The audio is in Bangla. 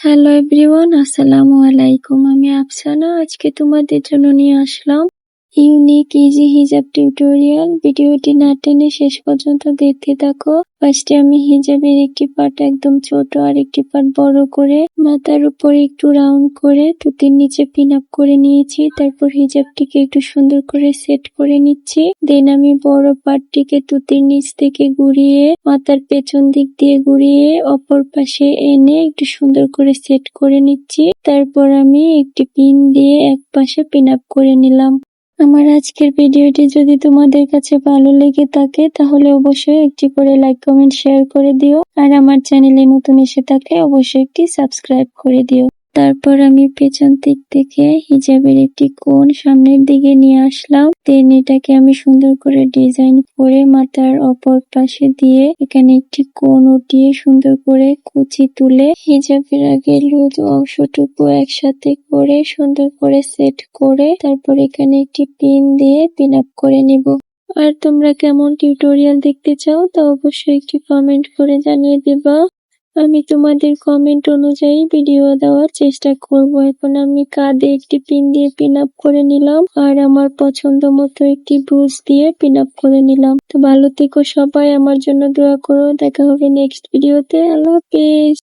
হ্যালো এভরিওয়ান, আসসালামু আলাইকুম। আমি আফসানা। আজকে তোমাদের জন্য নিয়ে আসলাম ইউনিক ইজি হিজাব টিউটোরিয়াল। ভিডিওটি না টেনে শেষ পর্যন্ত দেখতে থাকো। ফার্স্টে আমি হিজাবের একটি পার্ট একদম ছোট আর একটি পার্ট বড় করে মাথার উপরে একটু রাউন্ড করে তুতির নিচে পিন আপ করে নিয়েছি। তারপর হিজাবটিকে একটু সুন্দর করে সেট করে নিচ্ছি। দেন আমি বড় পার্টটিকে তুতির নিচ থেকে ঘুরিয়ে মাথার পেছন দিক দিয়ে ঘুরিয়ে অপর পাশে এনে একটু সুন্দর করে সেট করে নিচ্ছি। তারপর আমি একটি পিন দিয়ে এক পাশে পিন আপ করে নিলাম। আমার আজকের ভিডিওটি যদি তোমাদের কাছে ভালো লেগে থাকে তাহলে অবশ্যই একটি করে লাইক, কমেন্ট, শেয়ার করে দিও। আর আমার চ্যানেলে নতুন এসে থাকলে অবশ্যই একটি সাবস্ক্রাইব করে দিও। তারপর আমি পেছন দিক থেকে হিজাবের একটি কোণ সামনের দিকে নিয়ে আসলাম। দেন এটাকে আমি সুন্দর করে ডিজাইন করে মাথার অপর পাশে দিয়ে এখানে একটি কোণ উঠিয়ে সুন্দর করে কুচি তুলে হিজাবের আগে লুজ অংশটুকু একসাথে করে সুন্দর করে সেট করে তারপর এখানে একটি পিন দিয়ে পিন আপ করে নিব। আর তোমরা কেমন টিউটোরিয়াল দেখতে চাও তা অবশ্যই একটি কমেন্ট করে জানিয়ে দিবা। আমি তোমাদের কমেন্ট অনুযায়ী ভিডিও দেওয়ার চেষ্টা করব। এখন আমি কাঁধে একটি পিন দিয়ে পিন আপ করে নিলাম আর আমার পছন্দ মতো একটি ব্রুশ দিয়ে পিন আপ করে নিলাম। তো ভালো থেকো সবাই, আমার জন্য দোয়া করো। দেখা হবে নেক্সট ভিডিওতে। আল্লাহ হাফেজ।